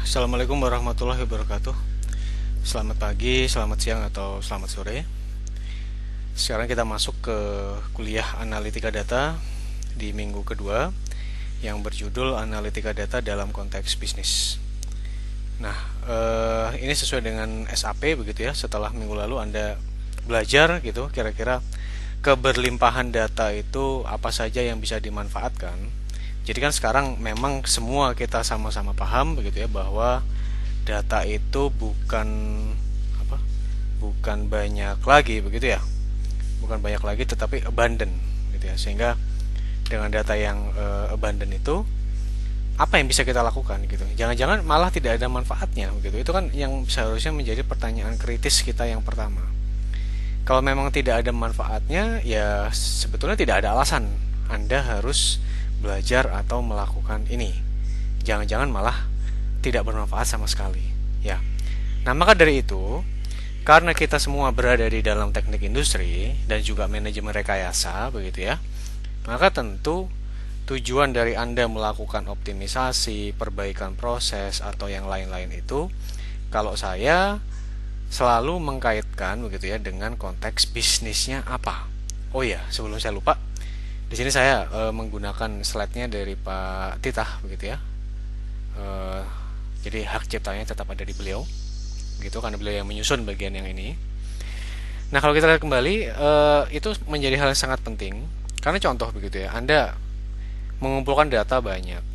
Assalamualaikum warahmatullahi wabarakatuh. Selamat pagi, selamat siang, atau selamat sore. Sekarang kita masuk ke kuliah analitika data di minggu kedua yang berjudul analitika data dalam konteks bisnis. Nah, ini sesuai dengan SAP begitu ya. Setelah minggu lalu Anda belajar gitu, kira-kira keberlimpahan data itu apa saja yang bisa dimanfaatkan. Jadi kan sekarang memang semua kita sama-sama paham begitu ya, bahwa data itu apa? Bukan banyak lagi begitu ya. Bukan banyak lagi tetapi abundant gitu ya. Sehingga dengan data yang abundant itu apa yang bisa kita lakukan gitu. Jangan-jangan malah tidak ada manfaatnya begitu. Itu kan yang seharusnya menjadi pertanyaan kritis kita yang pertama. Kalau memang tidak ada manfaatnya, ya sebetulnya tidak ada alasan Anda harus belajar atau melakukan ini. Jangan-jangan malah tidak bermanfaat sama sekali. Ya. Nah, maka dari itu, karena kita semua berada di dalam teknik industri dan juga manajemen rekayasa, begitu ya, maka tentu tujuan dari Anda melakukan optimisasi, perbaikan proses, atau yang lain-lain itu, kalau saya selalu mengkaitkan begitu ya dengan konteks bisnisnya apa. Oh ya, sebelum saya lupa, di sini saya menggunakan slide-nya dari Pak Titah begitu ya. E, jadi hak ciptanya tetap ada di beliau, gitu karena beliau yang menyusun bagian yang ini. Nah, kalau kita lihat kembali, itu menjadi hal yang sangat penting karena contoh begitu ya, Anda mengumpulkan data banyak,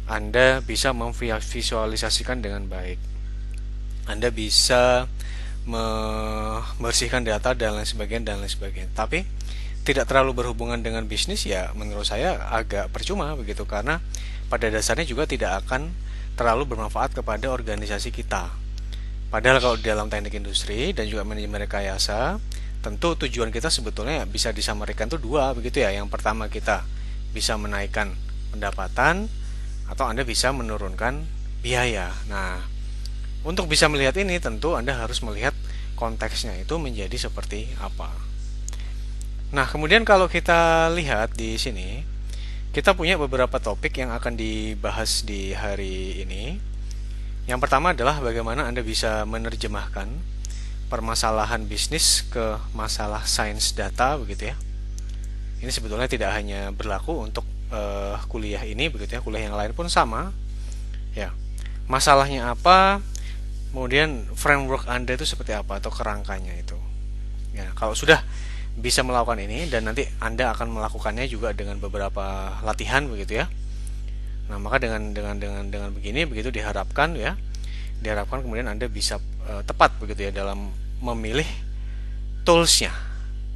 Anda bisa memvisualisasikan dengan baik, Anda bisa membersihkan data dan lain sebagainya dan lain sebagainya. Tapi tidak terlalu berhubungan dengan bisnis, ya menurut saya agak percuma begitu, karena pada dasarnya juga tidak akan terlalu bermanfaat kepada organisasi kita. Padahal kalau di dalam teknik industri dan juga manajemen rekayasa, tentu tujuan kita sebetulnya bisa disamarkan tuh dua begitu ya. Yang pertama, kita bisa menaikkan pendapatan, atau Anda bisa menurunkan biaya. Nah, untuk bisa melihat ini tentu Anda harus melihat konteksnya itu menjadi seperti apa. Nah, kemudian kalau kita lihat di sini, kita punya beberapa topik yang akan dibahas di hari ini. Yang pertama adalah bagaimana Anda bisa menerjemahkan permasalahan bisnis ke masalah sains data begitu ya. Ini sebetulnya tidak hanya berlaku untuk kuliah ini begitu ya, kuliah yang lain pun sama. Ya. Masalahnya apa? Kemudian framework Anda itu seperti apa atau kerangkanya itu. Ya, kalau sudah bisa melakukan ini dan nanti Anda akan melakukannya juga dengan beberapa latihan begitu ya. Nah, maka dengan begini begitu diharapkan kemudian Anda bisa tepat begitu ya dalam memilih toolsnya.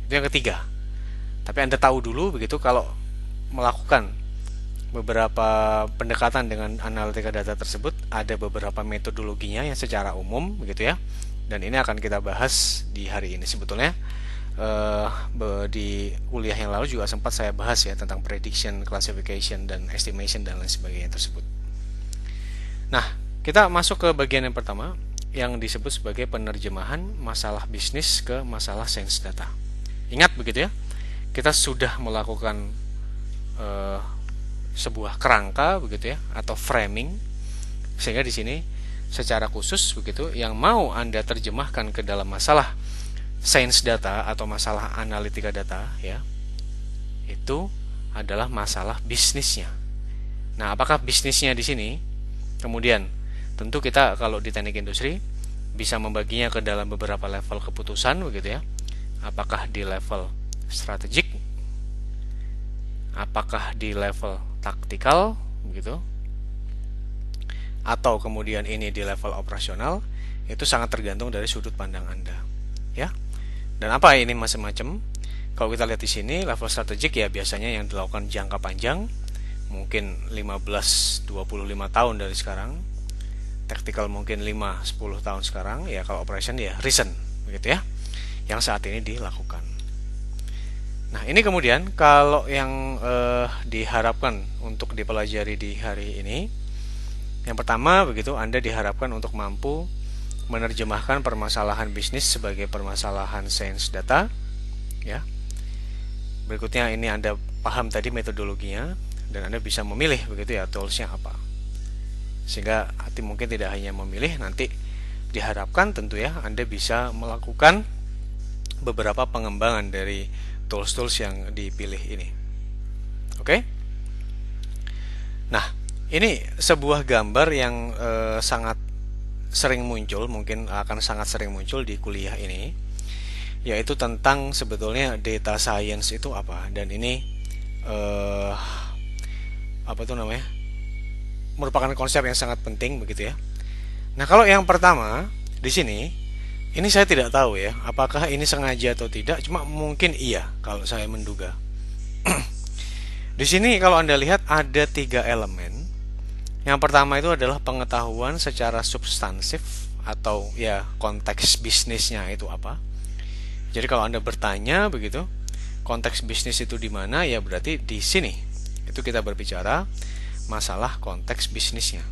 Itu yang ketiga. Tapi Anda tahu dulu begitu kalau melakukan beberapa pendekatan dengan analitika data tersebut, ada beberapa metodologinya yang secara umum begitu ya, dan ini akan kita bahas di hari ini. Sebetulnya di kuliah yang lalu juga sempat saya bahas ya tentang prediction, classification, dan estimation dan lain sebagainya tersebut. Nah, kita masuk ke bagian yang pertama yang disebut sebagai penerjemahan masalah bisnis ke masalah sains data. Ingat begitu ya, kita sudah melakukan sebuah kerangka begitu ya, atau framing, sehingga di sini secara khusus begitu yang mau Anda terjemahkan ke dalam masalah sains data atau masalah analitika data ya, itu adalah masalah bisnisnya. Nah, apakah bisnisnya di sini? Kemudian tentu kita kalau di teknik industri bisa membaginya ke dalam beberapa level keputusan begitu ya. Apakah di level strategik, apakah di level taktikal begitu, atau kemudian ini di level operasional, itu sangat tergantung dari sudut pandang Anda ya. Dan apa ini macam-macam? Kalau kita lihat di sini, level strategik ya biasanya yang dilakukan jangka panjang, mungkin 15-25 tahun dari sekarang. Tactical mungkin 5-10 tahun sekarang. Ya kalau operation ya recent begitu ya, yang saat ini dilakukan. Nah, ini kemudian kalau yang diharapkan untuk dipelajari di hari ini, yang pertama begitu, Anda diharapkan untuk mampu menerjemahkan permasalahan bisnis sebagai permasalahan sains data ya. Berikutnya ini Anda paham tadi metodologinya dan Anda bisa memilih begitu ya toolsnya apa. Sehingga mungkin tidak hanya memilih, nanti diharapkan tentu ya Anda bisa melakukan beberapa pengembangan dari tools-tools yang dipilih ini. Oke? Nah, ini sebuah gambar yang sangat sering muncul, mungkin akan sangat sering muncul di kuliah ini, yaitu tentang sebetulnya data science itu apa. Dan ini apa itu namanya, merupakan konsep yang sangat penting begitu ya. Nah, kalau yang pertama di sini, ini saya tidak tahu ya, apakah ini sengaja atau tidak, cuma mungkin iya kalau saya menduga. Di sini kalau Anda lihat ada 3 elemen. Yang pertama itu adalah pengetahuan secara substansif atau ya konteks bisnisnya itu apa. Jadi kalau Anda bertanya begitu, konteks bisnis itu di mana, ya berarti di sini. Itu kita berbicara masalah konteks bisnisnya.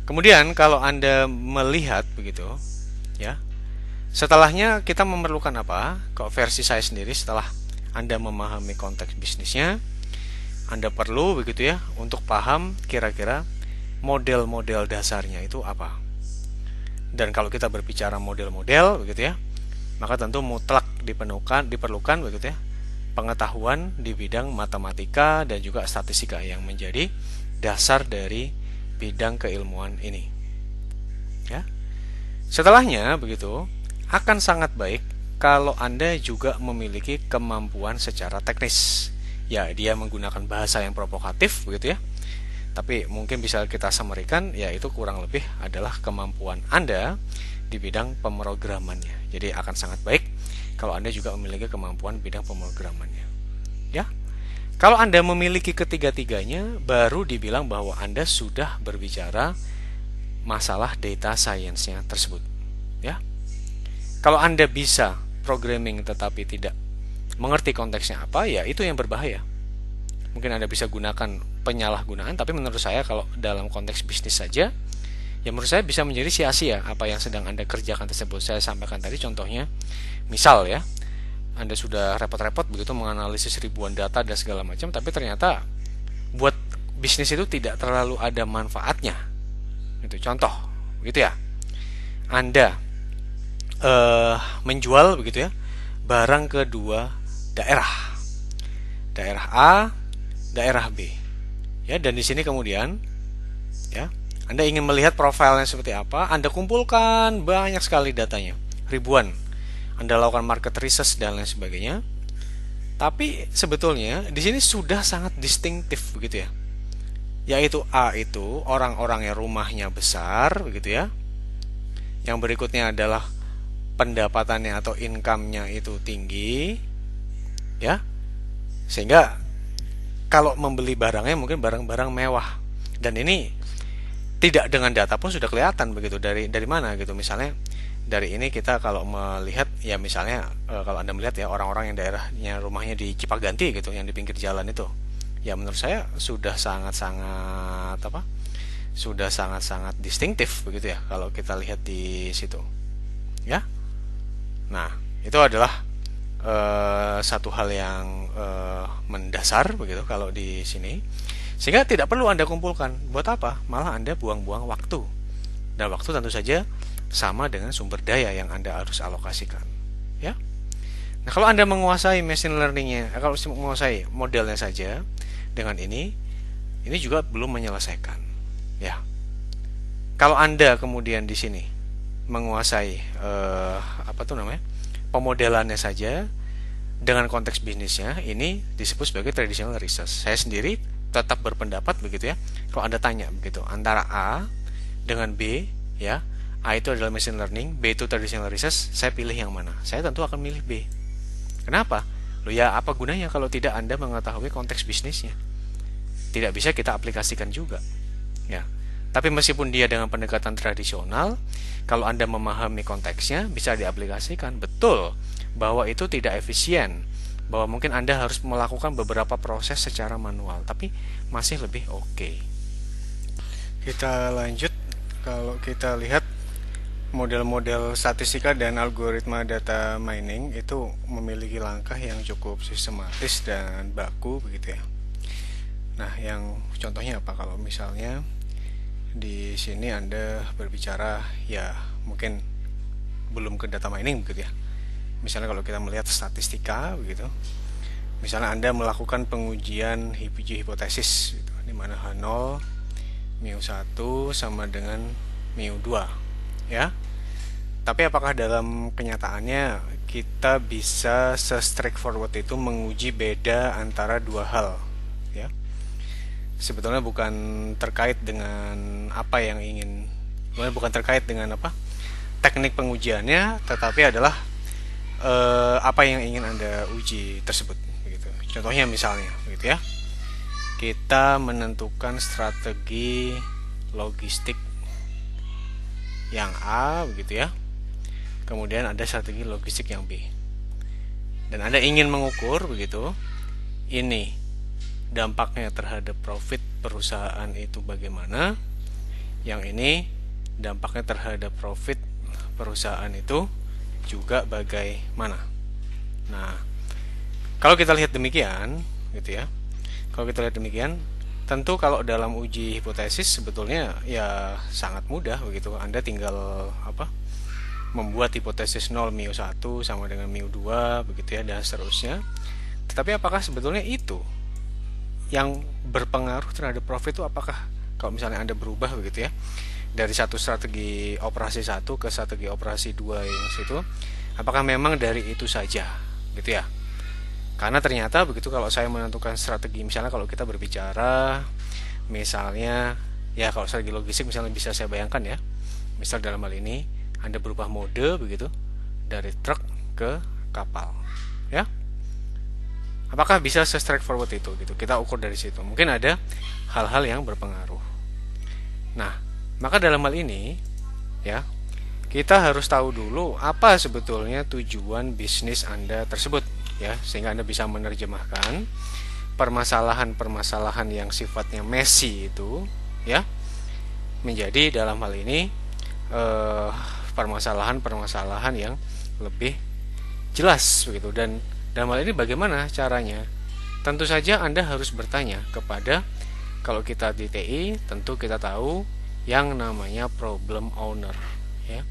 Kemudian kalau Anda melihat begitu, ya, setelahnya kita memerlukan apa? Kok versi saya sendiri, setelah Anda memahami konteks bisnisnya, Anda perlu begitu ya untuk paham kira-kira model-model dasarnya itu apa. Dan kalau kita berbicara model-model begitu ya, maka tentu mutlak diperlukan begitu ya pengetahuan di bidang matematika dan juga statistika yang menjadi dasar dari bidang keilmuan ini. Ya. Setelahnya begitu, akan sangat baik kalau Anda juga memiliki kemampuan secara teknis. Ya, dia menggunakan bahasa yang provokatif begitu ya. Tapi mungkin bisa kita samarikan, yaitu kurang lebih adalah kemampuan Anda di bidang pemrogramannya. Jadi akan sangat baik kalau Anda juga memiliki kemampuan bidang pemrogramannya. Ya. Kalau Anda memiliki ketiga-tiganya, baru dibilang bahwa Anda sudah berbicara masalah data science-nya tersebut. Ya. Kalau Anda bisa programming tetapi tidak mengerti konteksnya apa, ya itu yang berbahaya. Mungkin Anda bisa gunakan penyalahgunaan, tapi menurut saya kalau dalam konteks bisnis saja, ya menurut saya bisa menjadi sia-sia apa yang sedang Anda kerjakan tersebut. Saya sampaikan tadi contohnya, misal ya, Anda sudah repot-repot begitu menganalisis ribuan data dan segala macam, tapi ternyata buat bisnis itu tidak terlalu ada manfaatnya. Itu contoh, begitu ya. Anda menjual begitu ya barang ke dua daerah A, daerah B. Ya, dan di sini kemudian ya, Anda ingin melihat profilnya seperti apa, Anda kumpulkan banyak sekali datanya, ribuan. Anda lakukan market research dan lain sebagainya. Tapi sebetulnya di sini sudah sangat distintif begitu ya. Yaitu A itu orang-orangnya rumahnya besar begitu ya. Yang berikutnya adalah pendapatannya atau income-nya itu tinggi. Ya. Sehingga kalau membeli barangnya mungkin barang-barang mewah. Dan ini tidak dengan data pun sudah kelihatan begitu, dari mana gitu. Misalnya dari ini kita kalau melihat ya, misalnya kalau Anda melihat ya orang-orang yang daerahnya rumahnya di Cipaganti gitu, yang di pinggir jalan itu, ya menurut saya sudah sangat-sangat sudah sangat-sangat distintif begitu ya kalau kita lihat di situ. Ya. Nah, itu adalah satu hal yang mendasar begitu kalau di sini, sehingga tidak perlu Anda kumpulkan. Buat apa? Malah Anda buang-buang waktu. Dan waktu tentu saja sama dengan sumber daya yang Anda harus alokasikan. Ya. Nah, kalau Anda menguasai machine learning-nya, kalau menguasai modelnya saja dengan ini juga belum menyelesaikan. Ya. Kalau Anda kemudian di sini menguasai pemodelannya saja dengan konteks bisnisnya, ini disebut sebagai traditional research. Saya sendiri tetap berpendapat begitu ya. Kalau Anda tanya begitu antara A dengan B, ya, A itu adalah machine learning, B itu traditional research, saya pilih yang mana? Saya tentu akan milih B. Kenapa? Loh ya, apa gunanya kalau tidak Anda mengetahui konteks bisnisnya? Tidak bisa kita aplikasikan juga. Ya. Tapi meskipun dia dengan pendekatan tradisional, kalau Anda memahami konteksnya, bisa diaplikasikan. Betul bahwa itu tidak efisien, bahwa mungkin Anda harus melakukan beberapa proses secara manual, tapi masih lebih oke. Kita lanjut. Kalau kita lihat model-model statistika dan algoritma data mining itu memiliki langkah yang cukup sistematis dan baku begitu ya. Nah, yang contohnya apa? Kalau misalnya di sini Anda berbicara ya mungkin belum ke data mining begitu ya. Misalnya kalau kita melihat statistika begitu, misalnya Anda melakukan pengujian uji hipotesis gitu, di mana H0 μ1 sama dengan μ2 ya. Tapi apakah dalam kenyataannya kita bisa se-straightforward itu menguji beda antara dua hal ya? Sebetulnya bukan terkait dengan apa yang ingin, bukan terkait dengan apa teknik pengujiannya, tetapi adalah apa yang ingin Anda uji tersebut begitu. Contohnya misalnya begitu ya, kita menentukan strategi logistik yang A begitu ya, kemudian ada strategi logistik yang B, dan Anda ingin mengukur begitu ini dampaknya terhadap profit perusahaan itu bagaimana, yang ini dampaknya terhadap profit perusahaan itu juga bagaimana. Nah, kalau kita lihat demikian gitu ya, kalau kita lihat demikian, tentu kalau dalam uji hipotesis sebetulnya ya sangat mudah begitu. Anda tinggal membuat hipotesis 0 μ1 sama dengan μ2 begitu ya, dan seterusnya. Tetapi apakah sebetulnya itu yang berpengaruh terhadap profit itu? Apakah kalau misalnya Anda berubah begitu ya dari satu strategi operasi 1 ke strategi operasi 2 yang situ, apakah memang dari itu saja gitu ya? Karena ternyata begitu, kalau saya menentukan strategi, misalnya kalau kita berbicara misalnya ya, kalau strategi logistik misalnya bisa saya bayangkan ya, misal dalam hal ini Anda berubah mode begitu dari truk ke kapal ya. Apakah bisa se-straightforward itu gitu? Kita ukur dari situ. Mungkin ada hal-hal yang berpengaruh. Nah, maka dalam hal ini ya, kita harus tahu dulu apa sebetulnya tujuan bisnis Anda tersebut ya, sehingga Anda bisa menerjemahkan permasalahan-permasalahan yang sifatnya messy itu ya menjadi dalam hal ini permasalahan-permasalahan yang lebih jelas begitu. Dan dalam hal ini bagaimana caranya? Tentu saja Anda harus bertanya kepada, kalau kita di TI tentu kita tahu yang namanya problem owner ya.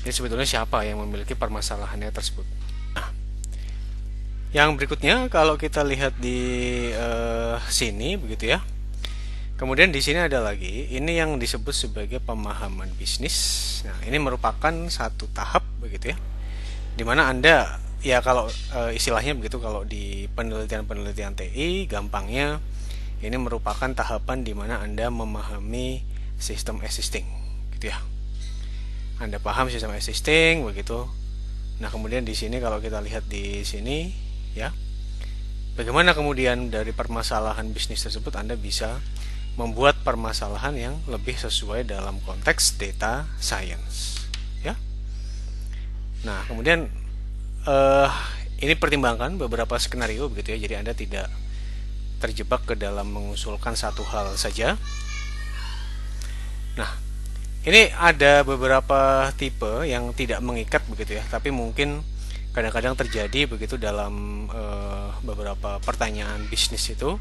Ini sebetulnya siapa yang memiliki permasalahannya tersebut. Nah, yang berikutnya kalau kita lihat di sini begitu ya. Kemudian di sini ada lagi, ini yang disebut sebagai pemahaman bisnis. Nah, ini merupakan satu tahap begitu ya, dimana Anda ya, kalau istilahnya begitu, kalau di penelitian TI gampangnya ini merupakan tahapan di mana Anda memahami sistem existing gitu ya. Anda paham sistem existing begitu. Nah, kemudian di sini kalau kita lihat di sini ya, bagaimana kemudian dari permasalahan bisnis tersebut Anda bisa membuat permasalahan yang lebih sesuai dalam konteks data science ya. Nah, kemudian ini pertimbangkan beberapa skenario begitu ya, jadi Anda tidak terjebak ke dalam mengusulkan satu hal saja. Nah, ini ada beberapa tipe yang tidak mengikat begitu ya, tapi mungkin kadang-kadang terjadi begitu dalam beberapa pertanyaan bisnis itu.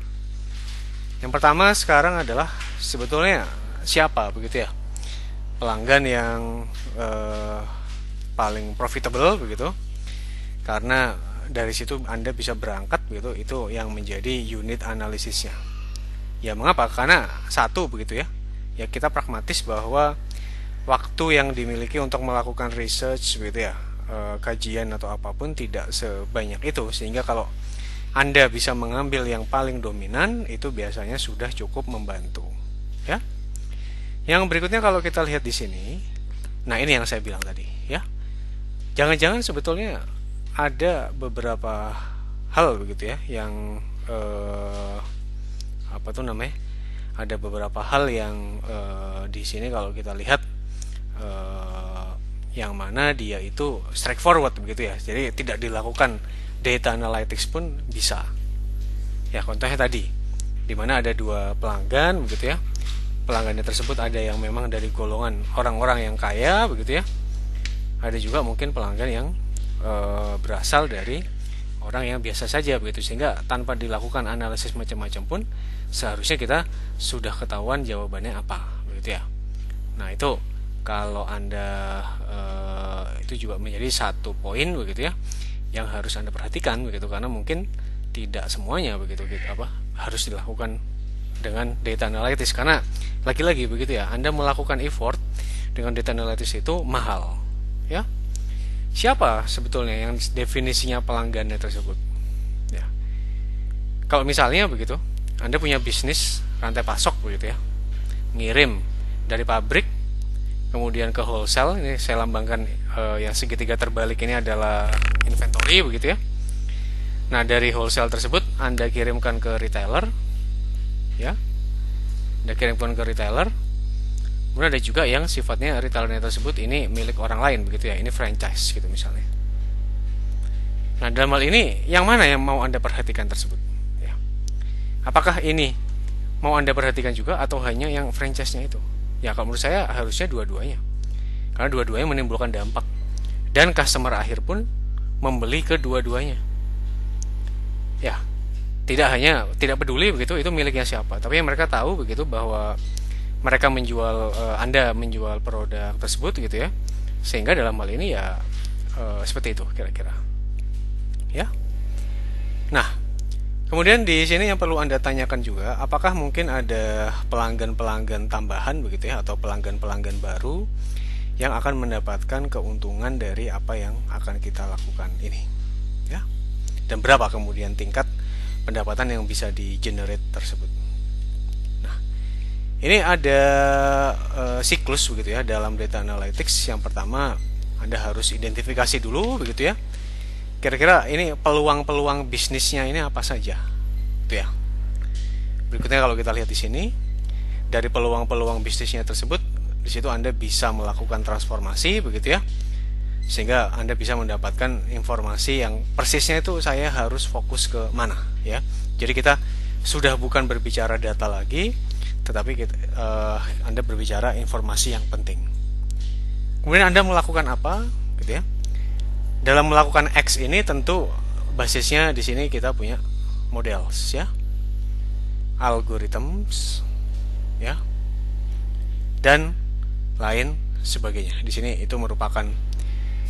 Yang pertama sekarang adalah sebetulnya siapa begitu ya pelanggan yang paling profitable begitu. Karena dari situ Anda bisa berangkat begitu, itu yang menjadi unit analisisnya. Ya, mengapa? Karena satu begitu ya. Ya, kita pragmatis bahwa waktu yang dimiliki untuk melakukan research begitu ya, kajian atau apapun tidak sebanyak itu, sehingga kalau Anda bisa mengambil yang paling dominan itu biasanya sudah cukup membantu ya. Yang berikutnya kalau kita lihat di sini, nah ini yang saya bilang tadi ya. Jangan-jangan sebetulnya ada beberapa hal begitu ya yang ada beberapa hal yang di sini kalau kita lihat yang mana dia itu straightforward begitu ya, jadi tidak dilakukan data analytics pun bisa ya. Contohnya tadi di mana ada dua pelanggan begitu ya, pelanggannya tersebut ada yang memang dari golongan orang-orang yang kaya begitu ya, ada juga mungkin pelanggan yang berasal dari orang yang biasa saja begitu, sehingga tanpa dilakukan analisis macam-macam pun seharusnya kita sudah ketahuan jawabannya apa begitu ya. Nah, itu kalau Anda itu juga menjadi satu poin begitu ya yang harus Anda perhatikan begitu, karena mungkin tidak semuanya begitu harus dilakukan dengan data analytics, karena lagi-lagi begitu ya, Anda melakukan effort dengan data analytics itu mahal ya. Siapa sebetulnya yang definisinya pelanggannya tersebut ya? Kalau misalnya begitu Anda punya bisnis rantai pasok begitu ya, ngirim dari pabrik kemudian ke wholesale, ini saya lambangkan yang segitiga terbalik ini adalah inventory begitu ya. Nah, dari wholesale tersebut Anda kirimkan ke retailer ya. Anda kirimkan ke retailer. Kemudian ada juga yang sifatnya retailernya tersebut ini milik orang lain begitu ya. Ini franchise gitu misalnya. Nah, dalam hal ini yang mana yang mau Anda perhatikan tersebut ya? Apakah ini mau Anda perhatikan juga atau hanya yang franchise-nya itu? Ya, kalau menurut saya harusnya dua-duanya. Karena dua-duanya menimbulkan dampak. Dan customer akhir pun membeli kedua-duanya. Ya, tidak peduli begitu itu miliknya siapa, tapi mereka tahu begitu bahwa mereka menjual Anda menjual produk tersebut gitu ya. Sehingga dalam hal ini ya seperti itu kira-kira. Ya. Nah, kemudian di sini yang perlu Anda tanyakan juga, apakah mungkin ada pelanggan-pelanggan tambahan begitu ya, atau pelanggan-pelanggan baru yang akan mendapatkan keuntungan dari apa yang akan kita lakukan ini, ya? Dan berapa kemudian tingkat pendapatan yang bisa di-generate tersebut. Nah, ini ada siklus begitu ya dalam data analytics. Yang pertama, Anda harus identifikasi dulu begitu ya. Kira-kira ini peluang-peluang bisnisnya ini apa saja, itu ya. Berikutnya kalau kita lihat di sini, dari peluang-peluang bisnisnya tersebut, di situ Anda bisa melakukan transformasi begitu ya, sehingga Anda bisa mendapatkan informasi yang persisnya itu saya harus fokus ke mana ya. Jadi kita sudah bukan berbicara data lagi, tetapi Anda berbicara informasi yang penting. Kemudian Anda melakukan apa, gitu ya. Dalam melakukan X ini tentu basisnya di sini kita punya models ya, algorithms ya, dan lain sebagainya. Di sini itu merupakan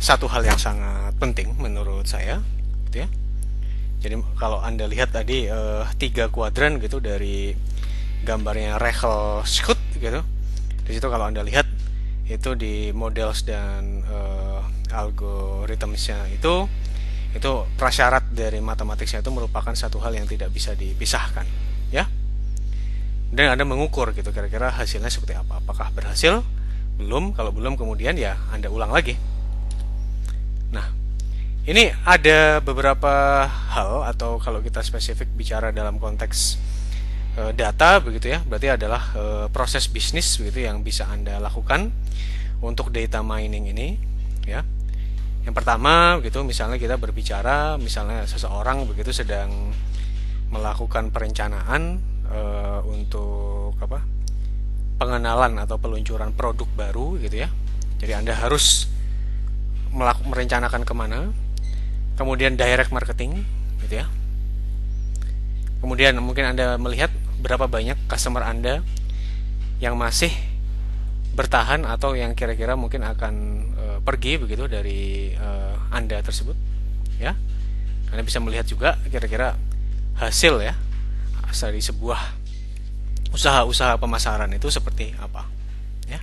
satu hal yang sangat penting menurut saya, gitu ya. Jadi kalau Anda lihat tadi 3 kuadran gitu dari gambarnya Rachel Schutt gitu. Di situ kalau Anda lihat itu di models dan algoritmsnya itu prasyarat dari matematiknya itu merupakan satu hal yang tidak bisa dipisahkan, ya. Dan Anda mengukur gitu kira-kira hasilnya seperti apa. Apakah berhasil? Belum. Kalau belum kemudian ya Anda ulang lagi. Nah, ini ada beberapa hal, atau kalau kita spesifik bicara dalam konteks data begitu ya, berarti adalah proses bisnis begitu yang bisa Anda lakukan untuk data mining ini ya. Yang pertama gitu, misalnya kita berbicara misalnya seseorang begitu sedang melakukan perencanaan untuk pengenalan atau peluncuran produk baru gitu ya. Jadi Anda harus merencanakan kemana, kemudian direct marketing gitu ya. Kemudian mungkin Anda melihat berapa banyak customer Anda yang masih bertahan atau yang kira-kira mungkin akan pergi begitu dari Anda tersebut ya. Anda bisa melihat juga kira-kira hasil ya dari sebuah usaha-usaha pemasaran itu seperti apa ya.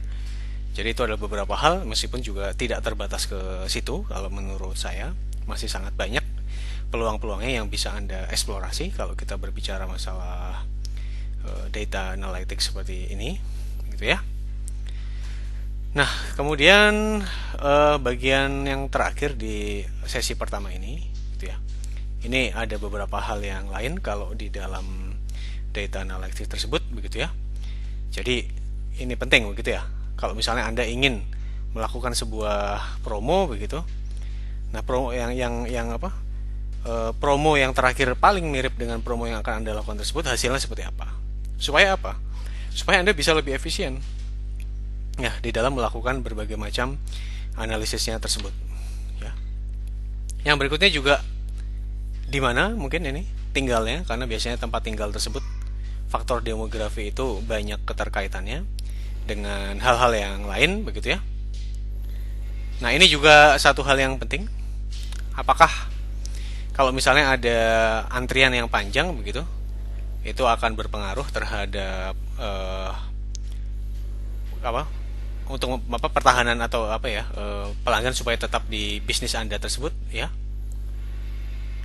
Jadi itu adalah beberapa hal, meskipun juga tidak terbatas ke situ. Kalau menurut saya masih sangat banyak peluang-peluangnya yang bisa Anda eksplorasi kalau kita berbicara masalah data analytics seperti ini gitu ya. Nah, kemudian bagian yang terakhir di sesi pertama ini gitu ya. Ini ada beberapa hal yang lain kalau di dalam data analytics tersebut begitu ya. Jadi ini penting begitu ya. Kalau misalnya Anda ingin melakukan sebuah promo begitu. Nah, promo promo yang terakhir paling mirip dengan promo yang akan Anda lakukan tersebut, hasilnya seperti apa? Supaya apa? Supaya Anda bisa lebih efisien ya di dalam melakukan berbagai macam analisisnya tersebut ya. Yang berikutnya juga di mana mungkin ini tinggalnya, karena biasanya tempat tinggal tersebut faktor demografi itu banyak keterkaitannya. dengan hal-hal yang lain begitu ya. Nah, ini juga satu hal yang penting. Apakah kalau misalnya ada antrian yang panjang begitu, itu akan berpengaruh terhadap apa untuk apa pertahanan atau apa ya pelanggan supaya tetap di bisnis Anda tersebut ya.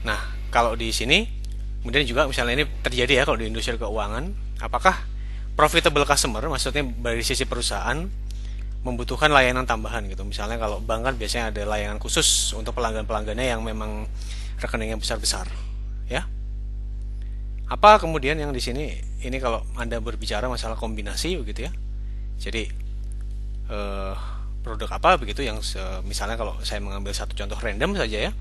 Nah, kalau di sini kemudian juga misalnya ini terjadi ya kalau di industri keuangan, apakah profitable customer maksudnya dari sisi perusahaan membutuhkan layanan tambahan gitu. Misalnya kalau bank kan biasanya ada layanan khusus untuk pelanggan-pelanggannya yang memang rekeningnya besar-besar, ya. Apa kemudian yang di sini ini kalau Anda berbicara masalah kombinasi begitu ya. Jadi eh, produk apa begitu yang misalnya kalau saya mengambil satu contoh random saja ya,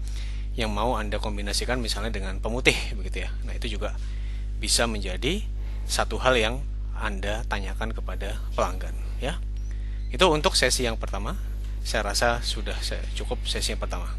yang mau Anda kombinasikan misalnya dengan pemutih begitu ya. Nah, itu juga bisa menjadi satu hal yang Anda tanyakan kepada pelanggan ya. Itu untuk sesi yang pertama. Saya rasa sudah cukup sesi yang pertama.